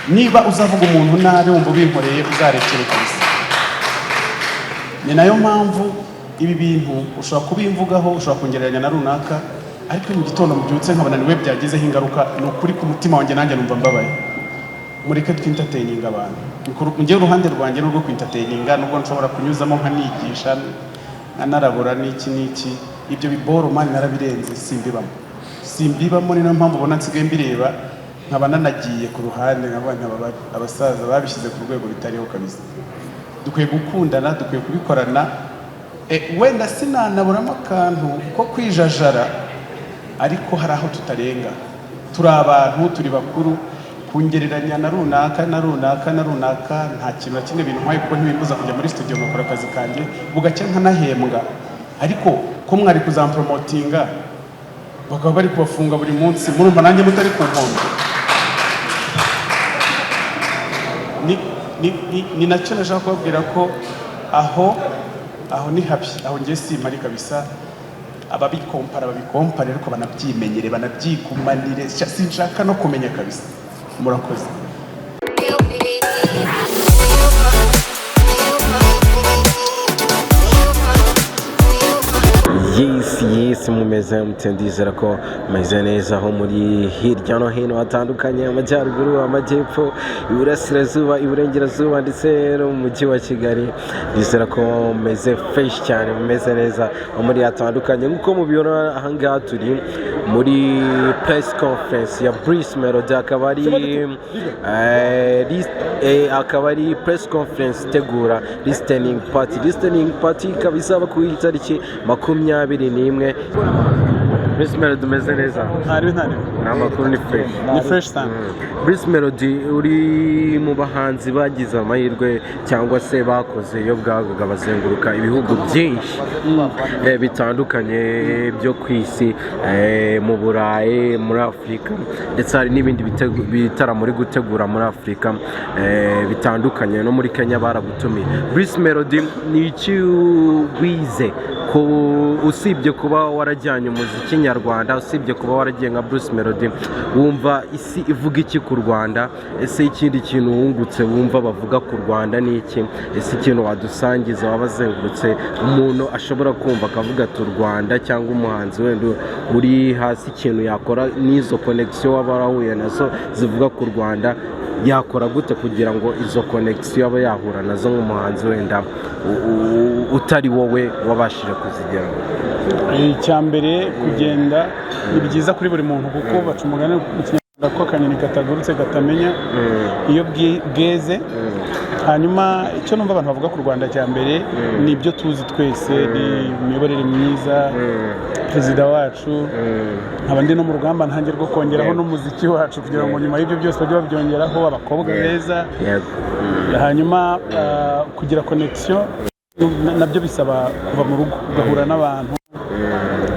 niba uzavuga umuntu nabi wumva ubinkoreye uzarekere kabisa. Ni nayo mpamvu ibi bintu ushobora kubimvugaho, ushobora kongereranya na runaka, ariko mu gitondo mubyutse nkabona niwe byagizeho ingaruka, ni ukuri ku mutima wanjye nanjye numva mbabaye. Mureke twintertaining abantu. Njye uruhande rwanjye n'urwo kwintertaininga, nubwo nshobora kunyuzamo nkanigisha nkanarabura n'iki ibyo biboro mani narabirenze, simbibamo. Ni nayo mpamvu ubona nsigaye mbireba nkaba nanagiye ku ruhande nk'abana abasaza babishyize ku rwego bitariho kabisa. Dukwiye gukundana, dukwiye kubikorana. Wenda sinanaburamo akantu ko kwijajara, ariko hari aho tutarenga. Turi abantu, turi bakuru. Kungereranya na runaka nta kintu na kimwe bintu nkwaye, kuko ntibimbuza kujya muri studio ngakora akazi kanjye bugacya nkanahembwa. Ariko ko mwari kuzampromotinga bakaba bari kubafunga buri munsi, murumva nanjye mutari ku nkombe. Ni nacyo nashaka kubabwira ko aho ni happy, aho ngiye simari kabisa. Ababikompara ariko banabyimenyere, banabyikumanire, sinshaka no kumenya kabisa. Murakoze. Yes, mumeze mutendizera ko meze neza aho muri hirya no hino hatandukanye, amajyaruguru, amajyepfo, iburasirazuba, iburengerazuba ndetse no mu mujyi wa Kigali. Ndizera ko meze fresh cyane, mumeze neza aho muri hatandukanye. Nkuko mubibona aha ngaha turi muri press conference ya Bruce Melody, akaba ari press conference tegura listening party kabisa ku itariki 21. Bruce Melody umeze neza? Ntari amakuru ni fresh time. Bruce Melody uri mu bahanzi bagize amahirwe cyangwa se bakoze iyo bwaguga bazenguruka ibihugu byinshi bitandukanye byo ku isi, mu Burayi, muri Afurika, ndetse hari n'ibindi bitaramo muri gutegura muri Afurika bitandukanye, no muri Kenya baragutumiye. Bruce Melody ni iki wize ko usibye kuba warajyanye umuziki nyarwanda, usibye kuba waragiye nka Bruce Melody, wumva isi ivuga iki ku Rwanda? Ese ikindi kintu wungutse wumva bavuga ku Rwanda ni iki? Ese ikintu wadusangiza wabazengurutse umuntu ashobora kumva akavuga ati u Rwanda, cyangwa umuhanzi wenda uri hasi ikintu yakora n'izo connection waba warahuye nazo zivuga ku Rwanda, yakora gute kugira ngo izo connection aba yahura nazo nk'umuhanzi wenda utari wowe wabashije kuzigeraho? Icyambere kugenda ni byiza kuri buri muntu, kuko baca umugani mu Kinyarwanda ko akanyoni katagurutse katamenya iyo bweze. Hanyuma icyo numva abantu bavuga ku Rwanda cyambere ni ibyo tuzi twese, ni imiyoborere myiza, perezida wacu, nkaba ndi no mu rugamba ntange rwo kongeraho n'umuziki wacu kugira ngo nyuma y'ibyo byose bajye babyongeraho, abakobwa beza. Hanyuma kugira connection nabyo bisaba kuva mu rugo ugahura n'abantu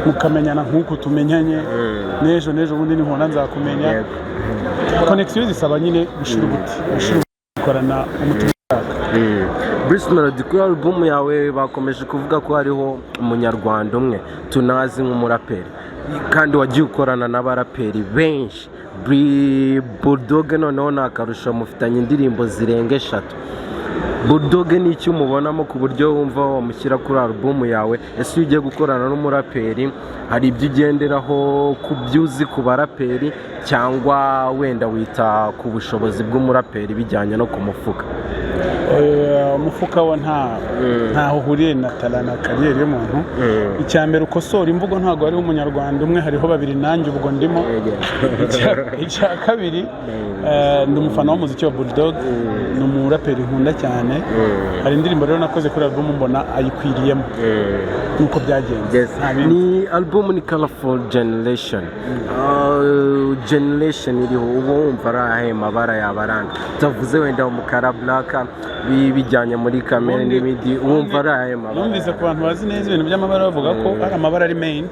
mukamenyana nk'uko tumenyanye, n'ejo bundi ninkunda nzakumenya. Connection zisaba nyine gushira gukorana umutima waka. Bruce Melody, kuri album yawe bakomeje kuvuga ko hariho umunyarwanda umwe tunazi nk'umuraperi, kandi wagiye ukorana n'abaraperi benshi. Bulldog noneho nakarusha mufitanye indirimbo zirenga 3. Bulldog ni iki umubonamo ku buryo wumva wamushyira kuri album yawe? Ese ugiye gukorana n'umuraperi hari ibyo ugenderaho ku byuzi ku baraperi, cyangwa wenda wita ku bushobozi bw'umuraperi bijyanye no ku mufuka? Umufuka wo ntaho uhuriye na talana kariyeri y'umuntu. Icyambere ukosora imvugo, ntago ari umunyarwanda umwe, hariho babiri nanjye ubwo ndimo. Icya kabiri ndi umufana w'umuziki wa Bulldog, ni umuraperi nkunda cyane. Hari indirimbo rero nakoze kuri album mbona ayikwiriyemo nuko byagenze. Ni album ni Colorful Generation. Generation iriho ubu wumva ari mabara yabaranga, utavuze wenda umukara black bijyanye gushushanya muri kamere n'ibindi wumva ari aya mabara. Numvise ku bantu bazi neza ibintu by'amabara bavuga ko ari amabara ari main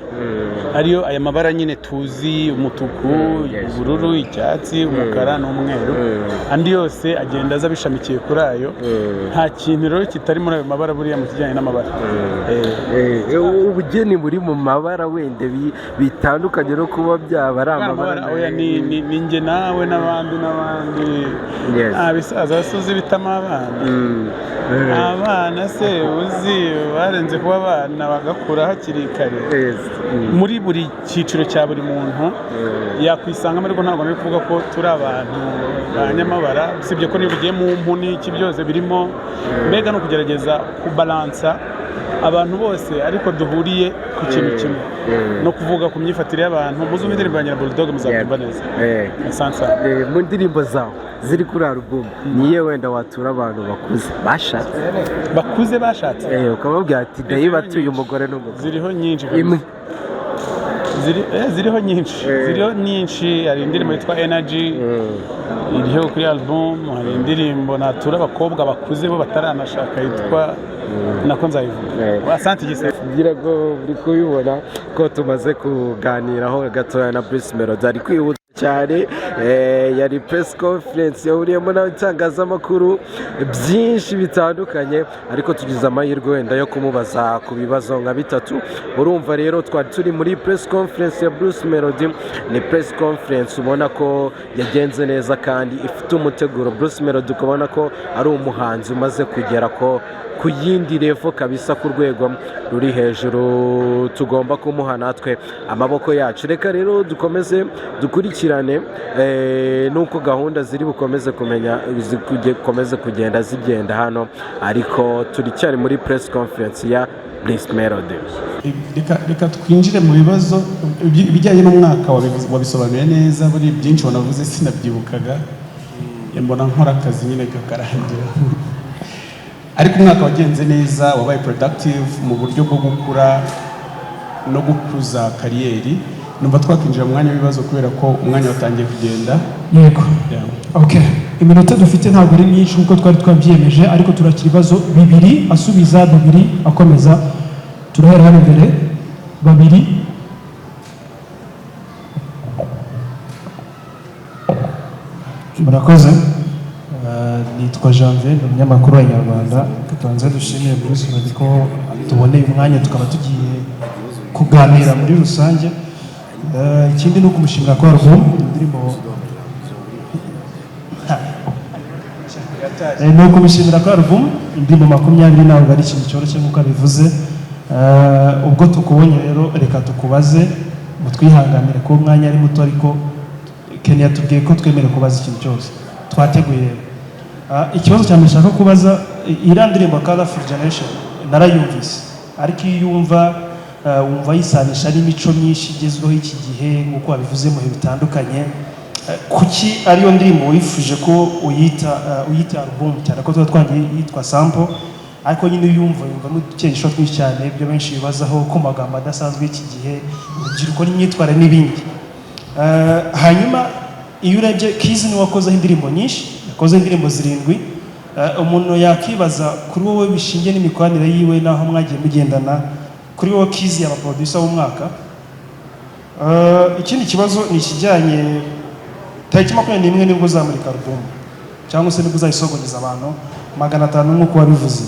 ariyo aya mabara nyine tuzi umutuku, ubururu, icyatsi, umukara n'umweru, andi yose agenda aza bishamikiye kuri ayo. Nta kintu rero kitari muri ayo mabara buriya mu kijyanye n'amabara. Ubugeni buri mu mabara wende bitandukanye no kuba byaba ari amabara. Ni njye nawe n'abandi bisaza basozi bitamo abana se uzi barenze kuba abana bagakura hakiri kare. Muri buri cyiciro cya buri muntu yakwisangamo, ariko ntabwo nari kuvuga ko turi abantu banyamabara, usibye ko niba ugiye mu mpu n'iki byose birimo, mbega no kugerageza kubalansa abantu bose ariko duhuriye ku kintu kimwe, no kuvuga ku myifatire y'abantu. Muzumva indirimbo ya Bulldog muzakumva neza. Mu ndirimbo zawe ziri kuri album niye wenda watura abantu bakuze bashatse ukababwira ati ndayibatuye umugore n'umugabo. Ziriho nyinshi ziriho nyinshi. Hari indirimbo yitwa Energy iriho kuri album, hari indirimbo natura abakobwa bakuze bo bataranashaka yitwa nako nzayivuga. Asante Gisefu, ngira ngo uri kubibona ko tumaze kuganiraho gatoya na Bruce Melody. Ari kwihuta cyane, yari press conference yahuriyemo n'abatangazamakuru byinshi bitandukanye, ariko tugize amahirwe wenda yo kumubaza ku bibazo nka bitatu. Urumva rero twari turi muri press conference ya Bruce Melody. Ni press conference ubona ko yagenze neza kandi ifite umuteguro. Bruce Melody ukabona ko ari umuhanzi umaze kugera ku yindi level kabisa, ku rwego ruri hejuru. Tugomba kumuha natwe amaboko yacu. Reka rero dukomeze dukurikirane nuko gahunda ziri bukomeze komeze kugenda zigenda hano, ariko turi cyari muri press conference ya Bruce Melody. Reka twinjire mu bibazo bijyanye n'umwaka wabisobanuye neza. Buri byinshi wanavuze sinabyibukaga, mbona nkora akazi nyine kakarangira. Ariko umwaka wagenze neza, wabaye productive mu buryo bwo gukura no gukuza kariyeri. Numva twakinjira mu mwanya w'ibibazo kubera ko umwanya watangiye kugenda. Yego. Okay. Iminota dufite ntabwo ari myinshi nkuko twari twabyiyemeje, ariko turakira ibibazo bibiri asubiza, bibiri akomeza. Turahera hano imbere, babiri. Murakoze. Nitwa Janvier, ni umunyamakuru wa Inyarwanda. Tubanze dushimire Bruce Melody ko tuboneye umwanya tukaba tugiye kuganira muri rusange. Ikindi ni ukumushimira ko album indirimbo ni ukumushimira ko album indirimbo 20 ntabwo ari ikintu cyoroshye nk'uko abivuze. Ubwo tukubonye rero reka tukubaze, mutwihanganire ko umwanya ari muto, ariko Kenya tubwiye ko twemere kubaza ikintu cyose twateguye. Ikibazo cyane nshaka kubaza, iriya ndirimbo Colorful Generation narayumvise, ariko iyo yumva yisanisha n'imico myinshi igezweho iki gihe nk'uko wabivuze mu bihe bitandukanye. Kuki ariyo ndirimbo wifuje ko uyita album, cyane ko tuba twangiye yitwa sample, ariko nyine uyumva n'udukenisho twinshi cyane ibyo benshi bibazaho ko magambo adasanzwe iki gihe, urubyiruko n'imyitwarire n'ibindi. Hanyuma iyo urebye Kiz ni wakozeho indirimbo nyinshi, yakoze indirimbo 7. Umuntu yakibaza kuri wowe bishingiye n'imikoranire yiwe naho mwagiye mugendana, kuri wowe Kiz yaba producer w'umwaka. Ikindi kibazo ni ikijyanye tariki 21 nibwo uzamurika album, cyangwa se nibwo uzayisogongeza abantu 500 nk'uko wabivuze.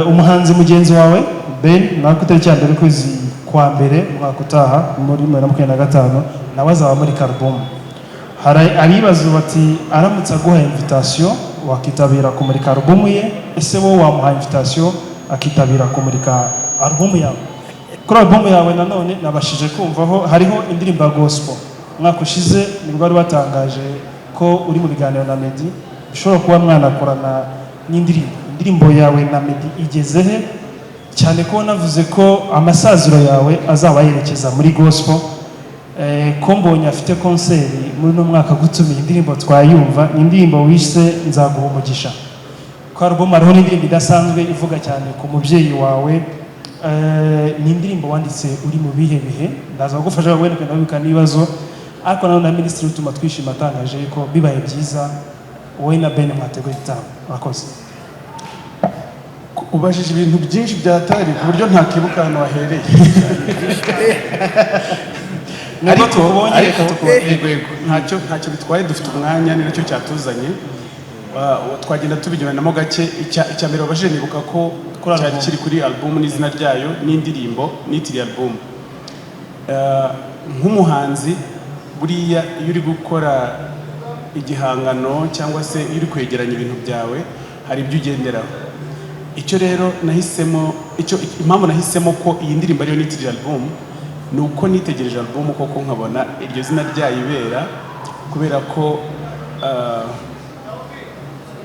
Umuhanzi mugenzi wawe Ben nawe ku tariki ya mbere kwezi kwa mbere umwaka utaha muri 2025 nawe azaba muri album. Aribaza bati aramutse aguha invitation wakitabira kumurika album ye, ese wowe wamuha invitation akitabira kumurika album yawe? Kuri album yawe nanone nabashije kumvaho hariho indirimbo ya gospel. Umwaka ushize nibwo bari batangaje ko uri mu biganiro na Meddy, bishobora kuba mwanakorana n'indirimbo yawe na Meddy igeze he, cyane ko navuze ko amasaziro yawe azaba yerekeza muri gospel. Ko mbonye afite konseri muri no mwaka gutumiye indirimbo twayumva, indirimbo wise Nzaguha Umugisha. Ko album hariho n'indirimbo idasanzwe ivuga cyane ku mubyeyi wawe. Ni indirimbo wanditse uri mu bihe bihe, ndaza kugufasha wenda kwenda n'ibibazo, ariko na Minisitiri utuma twishima atangaje ko bibaye byiza wowe na Ben mwateguye igitaramo. Murakoze. ubajije ibintu byinshi byatari ku buryo ntakibuka ahantu wahereye ariko ntacyo bitwaye, dufite umwanya, ni nacyo cyatuzanye. Twagenda tubinyuranamo gake. Icya mbere wabajije nibuka ko cyari kiri kuri album n'izina ryayo n'indirimbo nitiriye album. Nk'umuhanzi buriya iyo uri gukora igihangano cyangwa se iyo uri kwegeranya ibintu byawe hari ibyo ugenderaho. Icyo rero nahisemo, impamvu nahisemo ko iyi ndirimbo ariyo nitiriye album ni uko nitegereje album koko nkabona iryo zina ryayo ibera, kubera ko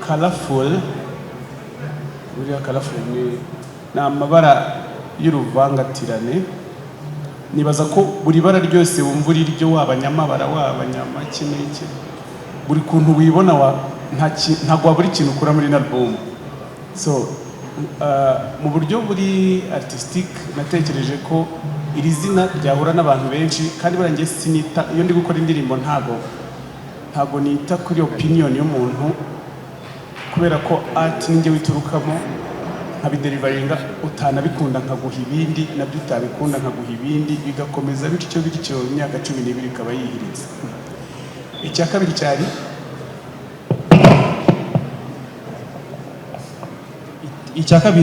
colorful, buriya colorful ni amabara y'uruvangatirane. Nibaza ko buri bara ryose wumva uriryo, waba nyamabara waba nyamaki n'iki, buri kuntu wibona ntabwo wabura ikintu ukura muri album. So mu buryo buri artistic natekereje ko iri zina ryahura n'abantu benshi, kandi barangiye sinita iyo ndi gukora indirimbo ntabwo nita kuri opinion y'umuntu, kubera ko art ninjye witurukamo nkabiderivaringa, utanabikunda nkaguha ibindi, nabyo utabikunda nkaguha ibindi, bigakomeza bityo imyaka 12 ikaba yihiritse. Icya kabiri cyari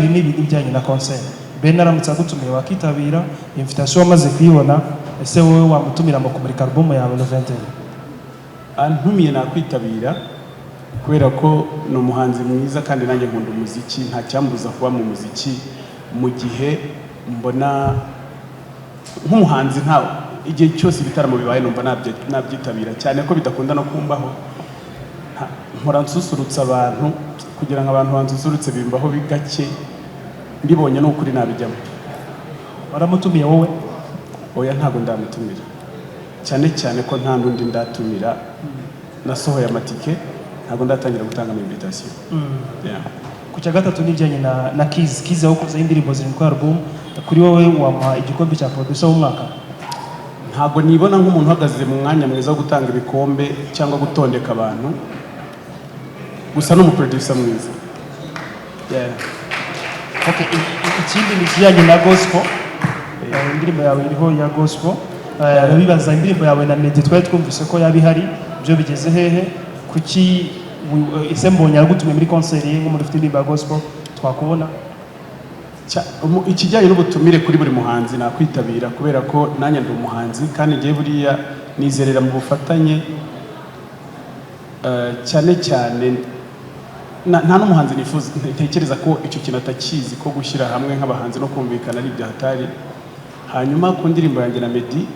ni ibintu bijyanye na concert. Ben aramutse agutumiye wakitabira, invitation wamaze kuyibona, ese wowe wamutumira mu kumurika album yawe no 20? Antumiye nakwitabira, kubera ko ni umuhanzi mwiza kandi nanjye nkunda umuziki, nta cyambuza kuba mu muziki mu gihe mbona nk'umuhanzi. Ntawe igihe cyose ibitaramo bibaye numva nabyitabira, cyane ko bidakunda no kumbaho. Nkora nsusurutsa abantu, kugira ngo abantu bansusurutse bimbaho bigake, mbibonye n'ukuri nabijyamo. Waramutumiye wowe? Oya, ntabwo ndamutumira, cyane ko nta n'undi ndatumira. Nasohoye amatike, ntabwo ndatangira gutanga invitation. Ku cya gatatu n'ibijyanye na Kiz wakoze indirimbo ziri ku album, kuri wowe wamuha igikombe cya producer w'umwaka? Ntabwo nibona nk'umuntu uhagaze mu mwanya mwiza wo gutanga ibikombe cyangwa gutondeka abantu, gusa n'umuproducer mwiza. Ikindi ni ikijyanye na gospel. Indirimbo yawe iriho ya gospel. Arabibaza indirimbo yawe na Meddy twari twumvise ko yabihari, byo bigeze hehe? Kuki ese mbonye aragutumye muri concert ye nko muri indirimbo ya gospel twakubona? Ikijyanye n'ubutumire kuri buri muhanzi nakwitabira, kubera ko nanjye ndi umuhanzi kandi ngiye buriya nizerera mu bufatanye, cyane nta n'umuhanzi nifuza ntekereza ko icyo kintu atakizi, ko gushyira hamwe nk'abahanzi no kumvikana ari ibyahatari. Hanyuma ku ndirimbo yanjye na Meddy,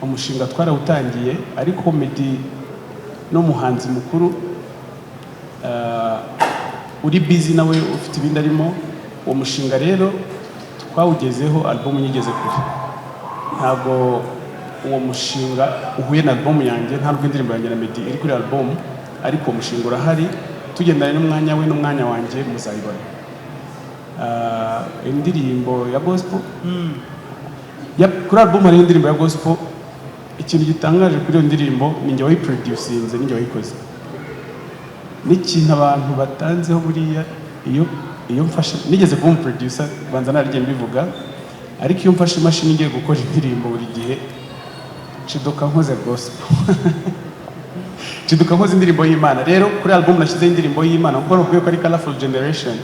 umushinga twarawutangiye, ariko Meddy n'umuhanzi mukuru uri busy nawe ufite ibindi arimo. Uwo mushinga rero twawugezeho, album nyigeze kure. Ntabwo uwo mushinga uhuye na album yanjye, ntabwo indirimbo yanjye na Meddy iri kuri album, ariko uwo mushinga urahari. Tugendanye n'umwanya we n'umwanya wanjye muzayibona. Indirimbo ya gospel, kuri album hari indirimbo ya gospel. Ikintu gitangaje kuri iyo ndirimbo ni njye wayiproducinze, ni njye wayikoze. N'ikintu abantu batanzeho buriya, iyo mfashe, nigeze kuba umuproducer, banza narigiye mbivuga, ariko iyo mfashe imashini ngiye gukora indirimbo buri gihe ciduka nkoze gospel. Ciduka nkoze indirimbo y'Imana. Rero kuri album nashyizeho indirimbo y'Imana, kuko nukuye ko ari colorful generation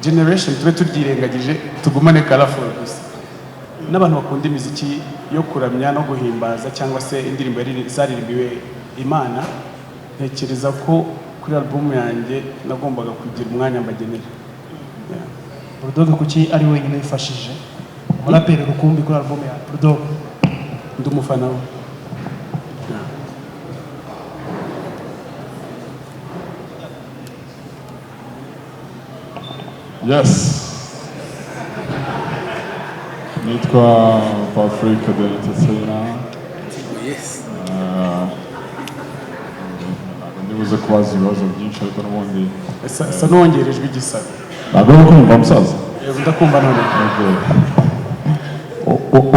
tube turyirengagije, tugumane colorful gusa. N'abantu bakunda imiziki yo kuramya no guhimbaza cyangwa se indirimbo zaririmbiwe Imana, ntekereza ko kuri album yanjye nagombaga kugira umwanya mbagenera. Bulldog kuki ari wenyine yifashije umuraperi rukumbi kuri album ya Bulldog? Ndi umufana we. Yes. Nitwa Patrick the Entertainer. Yes. Ndibuze kubaza ibibazo byinshi ariko n'ubundi asa n'uwongerejwe igisabo. ntabwo uri kumva musaza? Ndakumva none.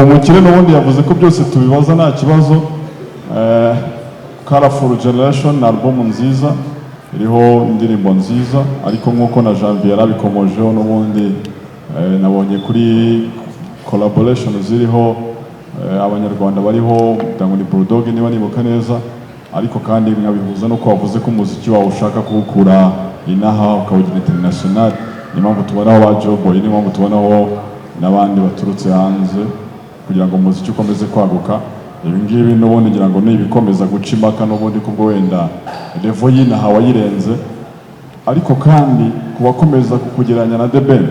Umukire n'ubundi yavuze ko byose tubibaza nta kibazo. Colorful Generation ni album nziza, iriho indirimbo nziza ariko nk'uko na Janvier yarabikomojeho n'ubundi nabonye kuri collaboration ziriho abanyarwanda bariho ngo ni Bulldog niba nibuka neza, ariko kandi nkabihuza no kwavuze ko umuziki wawe ushaka kuwukura inaha ukawugira international. Ni mpamvu tubonaho ba Joboy, ni mpamvu tubonaho n'abandi baturutse hanze kugira ngo umuziki ukomeze kwaguka. Ibi ngibi n'ubundi ngira ngo nibikomeza guca impaka n'ubundi kubwo wenda level y'inaha wayirenze, ariko kandi kubakomeza kukugeranya na The Ben.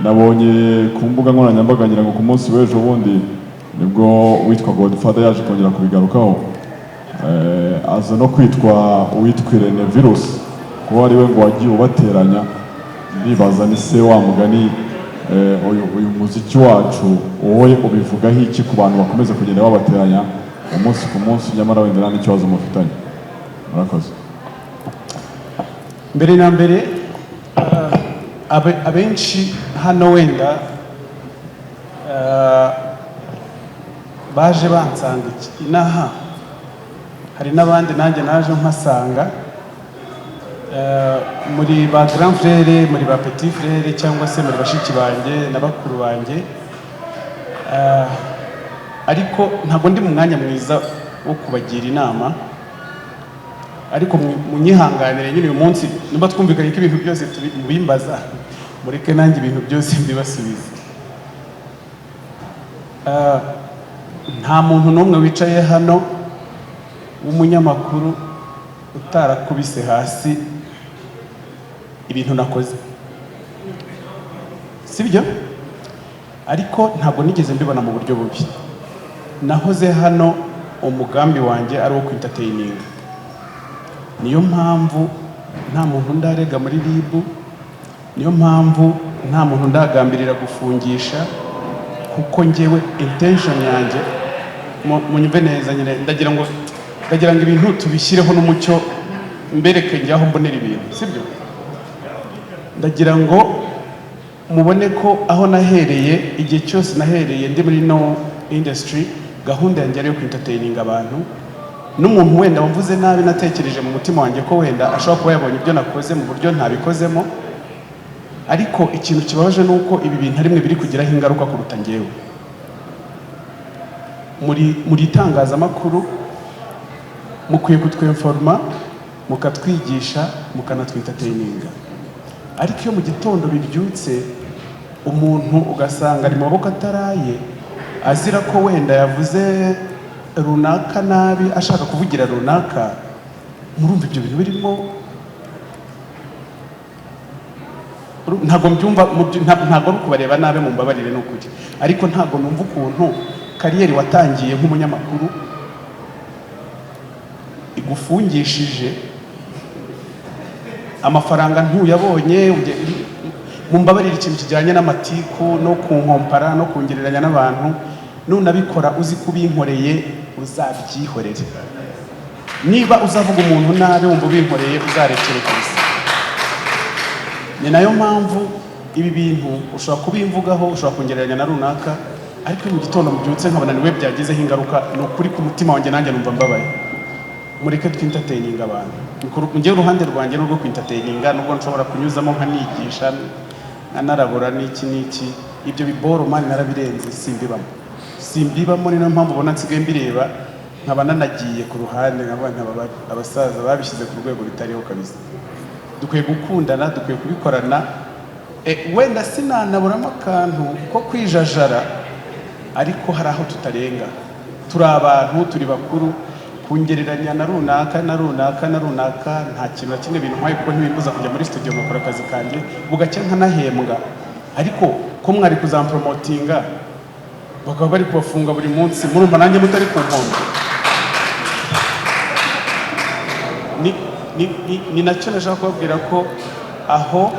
Nabonye ku mbuga nkoranyambaga ngira ngo ku munsi w'ejo bundi nibwo witwa Godfather yaje kongera kubigarukaho, aza no kwitwa uwitwirene virus kuko ari we ngo wagiye ubateranya. Ndibaza ni se wa mugani uyu muziki wacu wowe ubivugaho iki ku bantu bakomeza kugenda babateranya umunsi ku munsi nyamara wenda nta n'ikibazo mufitanye? Murakoze. Mbere na mbere abenshi hano wenda baje bansanga inaha, hari n'abandi nanjye naje mpasanga muri ba grand frère, muri ba petit frère cyangwa se muri bashiki banjye na bakuru banjye, ariko ntabwo ndi mu mwanya mwiza wo kubagira inama, ariko munyihanganire nyine uyu munsi nimba twumvikanye ko ibintu byose tubimbaza mureke nanjye ibintu byose mbibasubize. Nta muntu n'umwe wicaye hano w'umunyamakuru utarakubise hasi ibintu nakoze, sibyo? Ariko ntabwo nigeze mbibona mu buryo bubi. Nahoze hano umugambi wanjye ari uwo kwintertaining. Niyo mpamvu nta muntu ndarega muri RIB, niyo mpamvu nta muntu ndagambirira gufungisha, kuko njyewe intention yanjye munyumve neza nyine ndagira ngo ibintu tubishyireho n'umucyo, mbereke njye aho mbonera ibintu, sibyo? Ndagira ngo mubone ko aho nahereye, igihe cyose nahereye ndi muri no industry, gahunda yanjye ari yo kwintertaining abantu. N'umuntu wenda wamvuze nabi natekereje mu mutima wanjye ko wenda ashobora kuba yabonye ibyo nakoze mu buryo ntabikozemo, ariko ikintu kibabaje nuko ibi bintu rimwe biri kugiraho ingaruka kuruta njyewe. Muri itangazamakuru mukwiye kutwinforma, mukatwigisha, mukanatwintertaininga, ariko iyo mu gitondo bibyutse umuntu ugasanga ari mu maboko ataraye azira ko wenda yavuze runaka nabi ashaka kuvugira runaka, murumva ibyo bintu birimo? Ntabwo mbyumva, ntabwo ari kubareba nabi, mumbabarire n'ukuri, ariko ntabwo numva ukuntu kariyeri watangiye nk'umunyamakuru igufungishije amafaranga ntuyabonye. Mumbabarire ikintu kijyanye n'amatiku no kunkompara no kungereranya n'abantu, nunabikora uzi kubinkoreye uzabyihorere. Niba uzavuga umuntu nabi wumva ubinkoreye uzarekere gusa. Ni nayo mpamvu ibi bintu ushobora kubimvugaho, ushobora kungereranya na runaka, ariko mu gitondo mbyutse nkabona niwe byagizeho ingaruka, ni ukuri ku mutima wanjye nanjye numva mbabaye. Mureke twintertaining abantu. Njye uruhande rwanjye n'urwo kwintertaininga, nubwo nshobora kunyuzamo nkanigisha nkanarabura n'iki ibyo biboro mani narabirenze, simbibamo. Ni nayo mpamvu ubona nsigaye mbireba nkaba nanagiye ku ruhande, nkaba abasaza babishyize ku rwego bitariho kabisa. Dukwiye gukundana, dukwiye kubikorana. Wenda sinanaburamo akantu ko kwijajara, ariko hari aho tutarenga. Turi abantu, turi bakuru. Kungereranya na runaka nta kintu na kimwe bintu nkwaye, kuko ntibimbuza kujya muri studio ngakora akazi kanjye bugacya nkanahembwa. Ariko ko mwari kuzampromotinga bakaba bari kubafunga buri munsi, murumva nanjye mutari ku nkombe. Ni nacyo nashaka kubabwira ko aho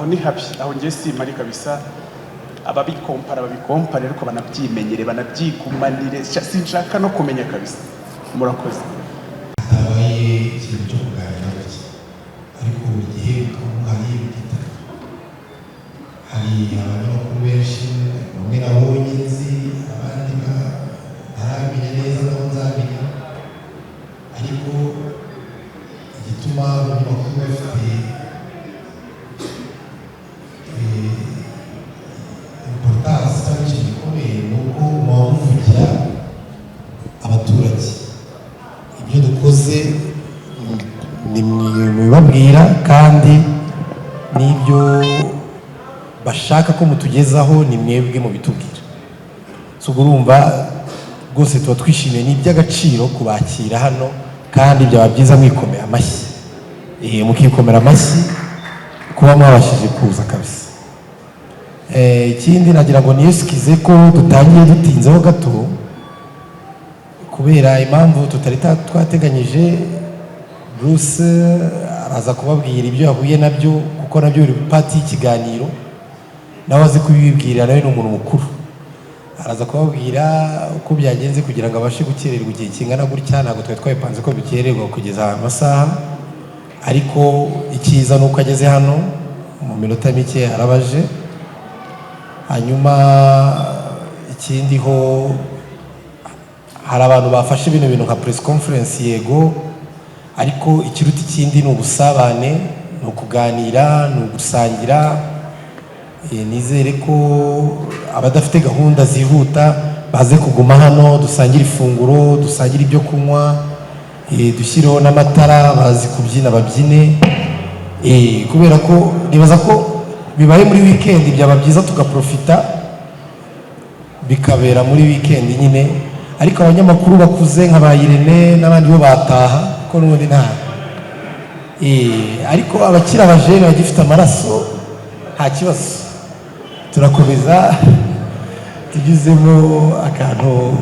ni habi, aho njye simari kabisa. Ababikompara babikompare, ariko banabyimenyere, banabyigumanire. Sinshaka no kumenya kabisa. Murakoze. Habaye ikintu cyo kuganira gake, ariko buri gihe hari ibitaro, hari abanyamakuru benshi, bamwe nabonye nzi, abandi ntaramenya neza n'abo nzamenya, ariko gituma abanyamakuru bafite importance cyangwa ikintu gikomeye ni uko muba muvugira abaturage. Ibyo dukoze ni mubibabwira kandi n'ibyo bashaka ko mutugezaho ni mwebwe mubitubwira. So urumva rwose tuba twishimiye, ni iby'agaciro kubakira hano kandi byaba byiza mwikomera amashyi, mukikomera amashyi kuba mwabashije kuza kabisa. Ikindi nagira ngo niyesikize ko dutangiye dutinzeho gato kubera impamvu tutari twateganyije. Bruce araza kubabwira ibyo yahuye nabyo kuko nabyo biri pati y'ikiganiro, nawe azi kubibwira, nawe ni umuntu mukuru, araza kubabwira uko byagenze kugira ngo abashe gukererwa igihe kingana gutya. Ntabwo twari twabipanze ko bikererwa kugeza amasaha, ariko icyiza ni uko ageze hano mu minota mike arabaje. Hanyuma ikindi ho hari abantu bafashe bino bintu nka press conference, yego, ariko ikiruta ikindi ni ubusabane, ni ukuganira, ni ugusangira. Nizere ko abadafite gahunda zihuta baze kuguma hano, dusangire ifunguro, dusangire ibyo kunywa, dushyireho n'amatara, bazi kubyina babyine, kubera ko nibaza ko bibaye muri weekend byaba byiza tugaprofita bikabera muri weekend nyine. Ariko abanyamakuru bakuze nka ba Irene n'abandi bo bataha ko n'ubundi nta ariko abakiri abajene bagifite amaraso nta kibazo, turakomeza tugizemo akantu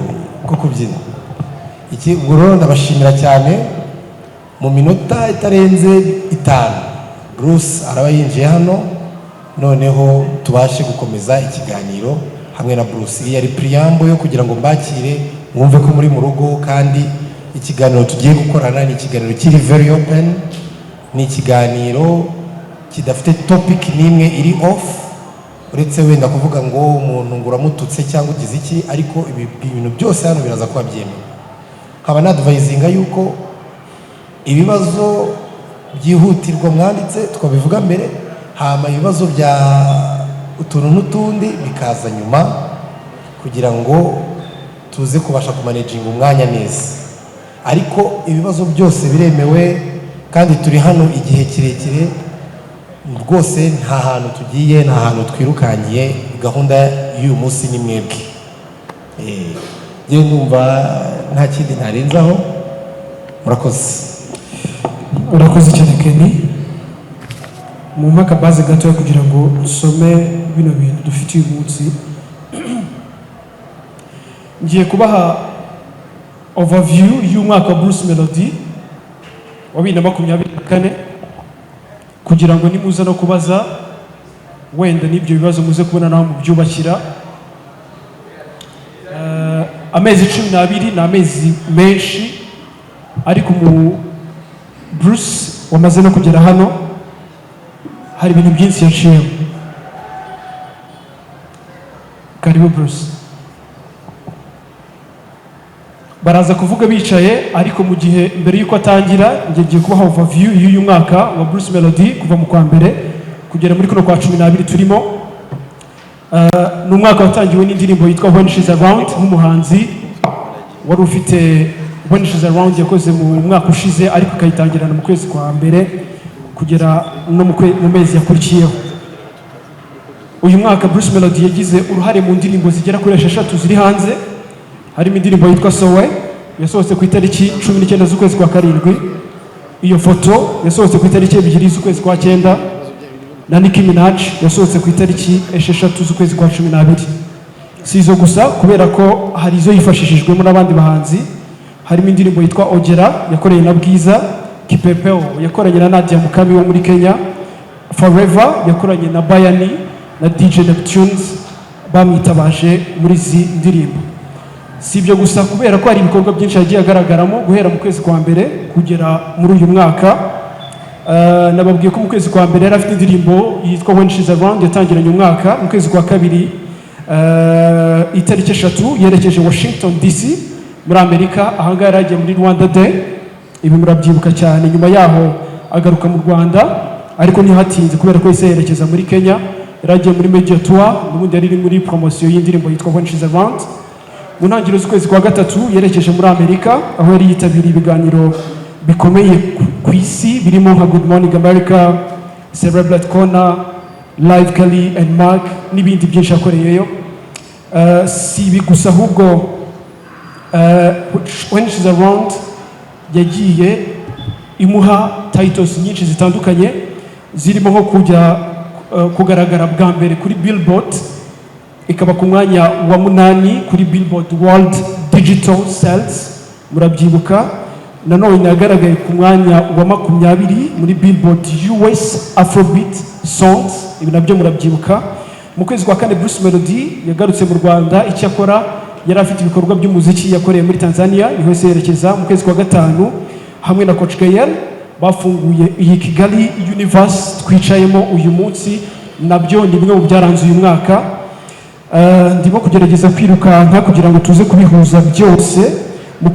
ko kubyina. Ubwo rero ndabashimira cyane. Mu minota itarenze 5 Bruce araba yinjiye hano, noneho tubashe gukomeza ikiganiro hamwe na Bruce. Iyi yari preamble yo kugira ngo mbakire mwumve ko muri mu rugo, kandi ikiganiro tugiye gukorana ni ikiganiro kiri very open, ni ikiganiro kidafite topic n'imwe iri off, uretse wenda kuvuga ngo umuntu ngo uramututse cyangwa ugize iki, ariko ibintu byose hano biraza kuba byemewe. Nkaba nadvisinga yuko ibibazo byihutirwa mwanditse twabivuga mbere, hama ibibazo bya utuntu n'utundi bikaza nyuma, kugira ngo tuze kubasha kumanejinga umwanya neza. Ariko ibibazo byose biremewe, kandi turi hano igihe kirekire rwose, nta hantu tugiye, nta hantu twirukangiye. Gahunda y'uyu munsi ni mwebwe. Yewe numva nta kindi ntarenzaho. Murakoze. Urakoze cyane Kenny. Mu mpaka baze gato kugira ngo dusome bino bintu dufite uyu munsi. Ngiye kubaha overview y'umwaka wa Bruce Melody wa 2024 kugira ngo nimuza no kubaza wenda n'ibyo bibazo muze kubona naho mu byubakira. Amezi 12 na amezi menshi, ariko mu Bruce wamaze no kugera hano, hari ibintu byinshi yaciyeho. Karibu Bruce. Baraza kuvuga bicaye, ariko mu gihe mbere yuko atangira ngiye kubaha overview y'uyu mwaka wa Bruce Melody kuva mu kwa mbere kugera muri kuno kwa 12 turimo. Ni umwaka watangiwe n'indirimbo yitwa When She's Around, nk'umuhanzi wari ufite When She's Around yakoze mu mwaka ushize, ariko ikayitangirana mu kwezi kwa mbere kugera no mu mezi yakurikiyeho. Uyu mwaka Bruce Melody yagize uruhare mu ndirimbo zigera kuri 6 ziri hanze. Harimo indirimbo yitwa Sowe yasohotse ku itariki 19 z'ukwezi kwa 7. Iyo foto yasohotse ku itariki 2 z'ukwezi kwa 9, na Nicki Minaj yasohotse ku itariki 6 z'ukwezi kwa 12. Si izo gusa, kubera ko hari izo yifashishijwemo n'abandi bahanzi. Harimo indirimbo yitwa Ogera yakoranye na Bwiza, Kipepeo yakoranye na Nadia Mukami wo muri Kenya, Forever yakoranye na Bayani na DJ Neptunes bamwitabaje muri izi ndirimbo. Si ibyo gusa, kubera ko hari ibikorwa byinshi yagiye agaragaramo guhera mu kwezi kwa mbere kugera muri uyu mwaka. Nababwiye ko mu kwezi kwa mbere yari afite indirimbo yitwa When She's Around yatangiranye umwaka. Mu kwezi kwa kabiri itariki 3 yerekeje Washington DC muri Amerika, ahangaha yari yagiye muri Rwanda Day. Ibi murabyibuka cyane. Nyuma yaho agaruka mu Rwanda ariko ntihatinze kubera ko yahise yerekeza muri Kenya, yari agiye muri media tour, n'ubundi yari muri promotion y'indirimbo yitwa When She's Around. Mu ntangiriro z'ukwezi kwa gatatu yerekeje muri Amerika, aho yari yitabiriye ibiganiro bikomeye ku isi birimo nka Good Morning America, Cerebral Corner, Live Kali and Mark n'ibindi byinshi yakoreyeyo. Si ibi gusa ahubwo When She's Around yagiye imuha titles nyinshi zitandukanye zirimo nko kujya kugaragara bwa mbere kuri Billboard, ikaba ku mwanya wa 8 kuri Billboard World Digital Sales, murabyibuka. Nanone yagaragaye ku mwanya wa 20 muri Billboard US Afrobeat Songs, ibi nabyo murabyibuka. Mu kwezi kwa kane Bruce Melody yagarutse mu Rwanda, icyo akora yari afite ibikorwa by'umuziki yakoreye muri Tanzania, niho se yerekeza. Mu kwezi kwa gatanu hamwe na Coach Gael bafunguye iyi Kigali Universe twicayemo uyu munsi, nabyo ni bimwe mu byaranze uyu mwaka. Ndimo kugerageza kwirukanka kugira ngo tuze kubihuza byose. Mu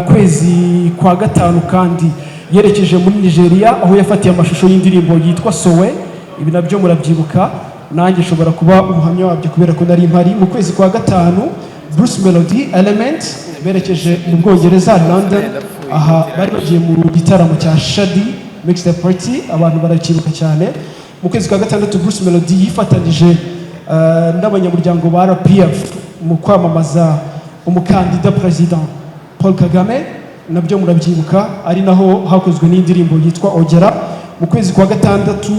kwezi kwa gatanu kandi yerekeje muri Nigeria, aho yafatiye amashusho y'indirimbo yitwa Sowe, ibi nabyo murabyibuka, nanjye nshobora kuba umuhamya wabyo kubera ko nari mpari. Mu kwezi kwa gatanu Bruce Melody Element berekeje mu Bwongereza London, aha bari bagiye mu gitaramo cya Shadi Mixtape Party, abantu barakibuka cyane. Mu kwezi kwa gatandatu Bruce Melody yifatanije n'abanyamuryango ba RPF mu kwamamaza umukandida president Paul Kagame, nabyo murabyibuka, ari naho hakozwe n'indirimbo yitwa Ogera. Mu kwezi kwa gatandatu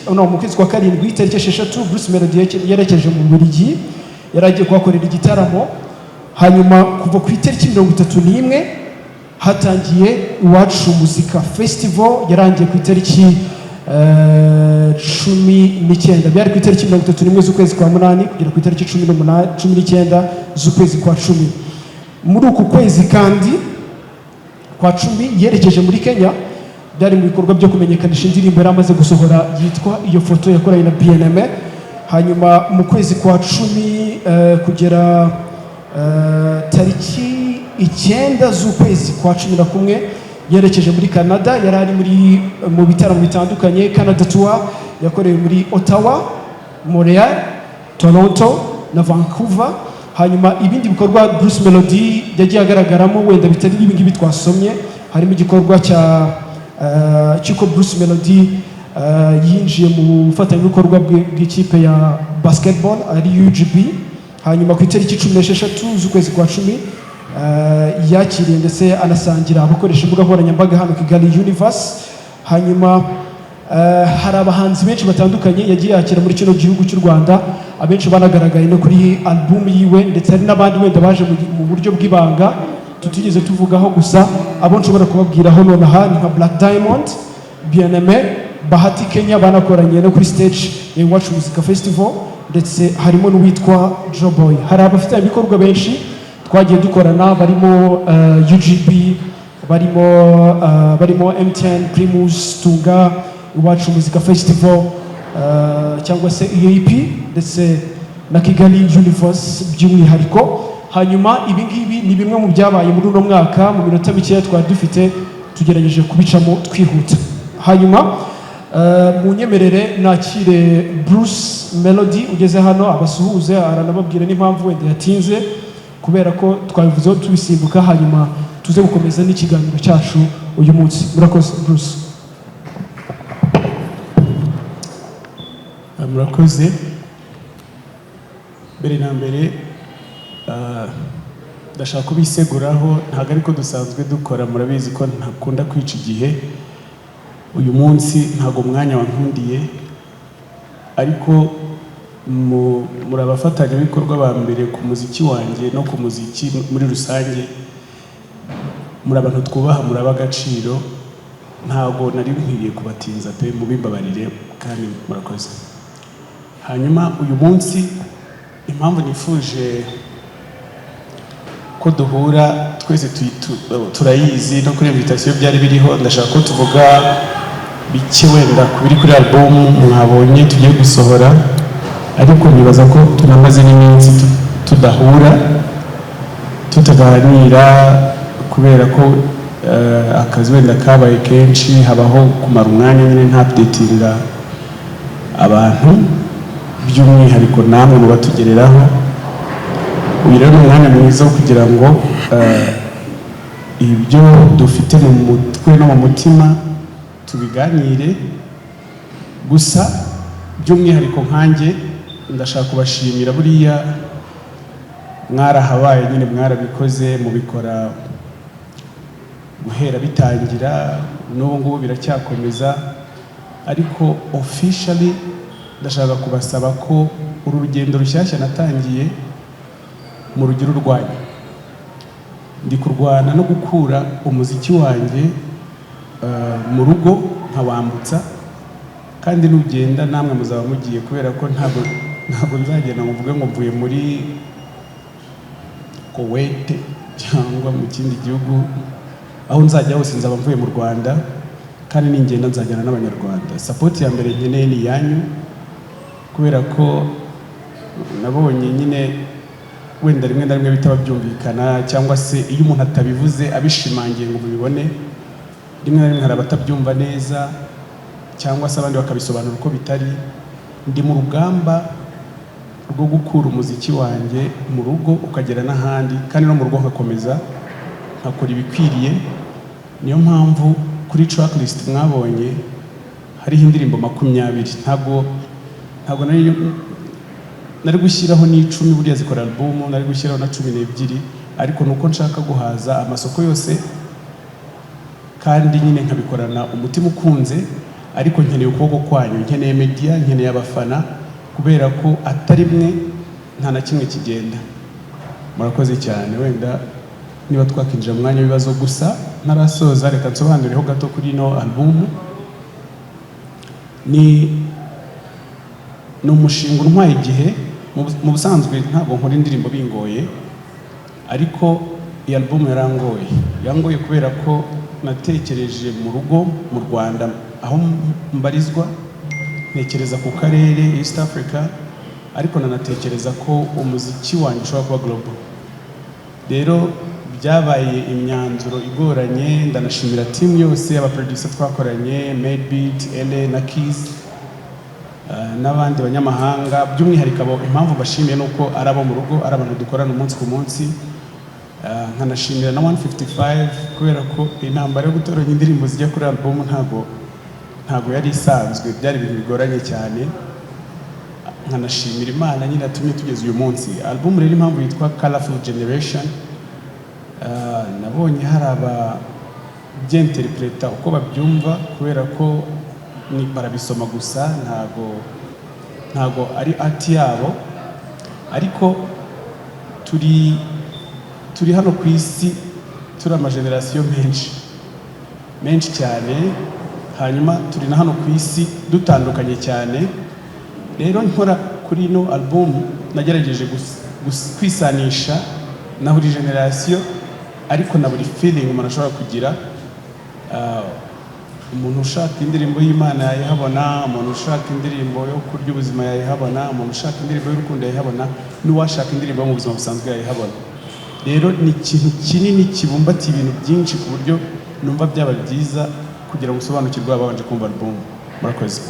mu kwezi kwa karindwi itariki 6 Bruce Melody yerekeje mu Bubiligi, yari agiye kuhakorera igitaramo. Hanyuma kuva ku itariki 31 hatangiye Iwacu Muzika Festival, yarangiye ku itariki 19, byari ku itariki 31 z'ukwezi kwa 8 kugera ku itariki 19 z'ukwezi kwa 10. Muri uku kwezi kandi kwa 10 yerekeje muri Kenya, byari mu bikorwa byo kumenyekanisha indirimbo yari amaze gusohora yitwa Iyo Foto yakoranye na BNM. Hanyuma mu kwezi kwa 10 kugera tariki 9 z'ukwezi kwa 11 yerekeje muri Canada, yari ari mu bitaramo bitandukanye. Canada Tour yakorewe muri Ottawa, Montreal, Toronto na Vancouver. Hanyuma ibindi bikorwa Bruce Melody yagiye agaragaramo wenda bitari n'ibingibi twasomye, harimo igikorwa cy'uko Bruce Melody yinjiye mu bufatanyabikorwa bw'ikipe ya basketball ari UGB. Hanyuma ku itariki 16 z'ukwezi kwa 10 yakiriye ndetse anasangira abakoresha imbuga nkoranyambaga hano Kigali Universe. Hanyuma hari abahanzi benshi batandukanye yagiye yakira muri kino gihugu cy'u Rwanda, abenshi banagaragaye no kuri album yiwe, ndetse hari n'abandi wenda baje mu buryo bw'ibanga tutigeze tuvugaho, gusa abo nshobora kubabwiraho nonaha ni nka Black Diamond, BNM, Bahati Kenya banakoranye no kuri stage ya Iwacu Muzika Festival, ndetse harimo n'uwitwa Joboy. Hari abafite ibikorwa benshi twagiye dukorana, barimo UGB, barimo MTN, Primus, Tunga, Iwacu Muzika Festival, cyangwa se EAP, ndetse na Kigali Universe by'umwihariko. Hanyuma ibingibi ni bimwe mu byabaye muri uno mwaka. Mu minota mikeya twari dufite tugerageje kubicamo twihuta. Hanyuma munyemerere nakire Bruce Melody ugeze hano abasuhuze, aranababwira n'impamvu wenda yatinze, kubera ko twabivuzeho tubisimbuka, hanyuma tuze gukomeza n'ikiganiro cyacu uyu munsi. Murakoze Bruce. Murakoze. Mbere na mbere ndashaka kubiseguraho, ntabwo ariko dusanzwe dukora, murabizi ko ntakunda kwica igihe. Uyu munsi ntabwo umwanya wankundiye, ariko muri abafatanyabikorwa ba mbere ku muziki wanjye no ku muziki muri rusange, muri abantu twubaha, muri ab'agaciro, ntabwo nari nkwiriye kubatinza pe, mubimbabarire kandi murakoze. Hanyuma uyu munsi impamvu nifuje ko duhura twese turayizi, no kuri invitation byari biriho. Ndashaka ko tuvuga bike wenda kubiri kuri album mwabonye tugiye gusohora, ariko nibaza ko tunamaze n'iminsi tudahura tutaganira kubera ko akazi wenda kabaye kenshi habaho kumara umwanya nyine nta updatinga abantu by'umwihariko namwe mu batugereraho. Uyu rero ni umwanya mwiza wo kugira ngo ibyo dufite mu mutwe no mu mutima tubiganire. Gusa by'umwihariko nkanjye ndashaka kubashimira, buriya mwarahabaye nyine, mwarabikoze mubikora guhera bitangira, n'ubu ngubu biracyakomeza, ariko officially ndashaka kubasaba ko uru rugendo rushyashya natangiye mu rugero rwanyu. Ndi kurwana no gukura umuziki wanjye mu rugo nkawambutsa, kandi nugenda namwe muzaba mugiye, kubera ko ntabwo nzagenda ngo mvuge ngo mvuye muri Kuwait cyangwa mu kindi gihugu. Aho nzajya hose nzaba mvuye mu Rwanda, kandi ningenda nzajyana n'abanyarwanda. Support ya mbere nkeneye ni yanyu, kubera ko nabonye nyine wenda rimwe na rimwe bitaba byumvikana, cyangwa se iyo umuntu atabivuze abishimangiye ngo mubibone, rimwe na rimwe hari abatabyumva neza, cyangwa se abandi bakabisobanura uko bitari. Ndi mu rugamba rwo gukura umuziki wanjye mu rugo ukagera n'ahandi, kandi no mu rugo nkakomeza nkakora ibikwiriye. Niyo mpamvu kuri tracklist mwabonye hariho indirimbo 20. Ntabwo nari gushyiraho n'10, buriya zikora album, nari gushyiraho na 12, ariko nuko nshaka guhaza amasoko yose, kandi nyine nkabikorana umutima ukunze. Ariko nkeneye ukuboko kwanyu, nkeneye media, nkeneye abafana, kubera ko atari mwe nta na kimwe kigenda. Murakoze cyane. Wenda niba twakinjira mu mwanya w'ibibazo, gusa ntarasoza reka nsobanurireho gato kuri ino album. Ni umushinga untwaye igihe. Mu busanzwe ntabwo nkora indirimbo bingoye, ariko iyi album yarangoye kubera ko natekereje mu rugo mu Rwanda aho mbarizwa, ntekereza ku karere East Africa, ariko nanatekereza ko umuziki wanjye ushobora kuba global. Rero byabaye imyanzuro igoranye. Ndanashimira team yose, abaproducer twakoranye, Madebeat, LA na Keys, n'abandi banyamahanga. By'umwihariko impamvu bashimiye nuko ari abo mu rugo, ari abantu dukorana umunsi ku munsi. Nkanashimira na 155, kubera ko intambara yo gutoranya indirimbo zijya kuri album ntabwo yari isanzwe, byari ibintu bigoranye cyane. Nkanashimira Imana nyine yatumye tugeze uyu munsi. Album rero impamvu yitwa Colorful Generation, nabonye hari ababyenterpreta uko babyumva, kubera ko barabisoma gusa, ntabwo ari art yabo. Ariko turi hano ku isi, turi amagenerasiyo menshi cyane, hanyuma turi na hano ku isi dutandukanye cyane. Rero nkora kuri ino album nagerageje kwisanisha na buri generasiyo, ariko na buri feeling umuntu ashobora kugira. Umuntu ushaka indirimbo y'Imana yayihabona, umuntu ushaka indirimbo yo kurya ubuzima yayihabona, umuntu ushaka indirimbo y'urukundo yayihabona, n'uwashaka indirimbo yo mu buzima busanzwe yayihabona. Rero ni ikintu kinini kibumbatiye ibintu byinshi, ku buryo numva byaba byiza kugira ngo usobanukirwe ababanje kumva album. Murakoze.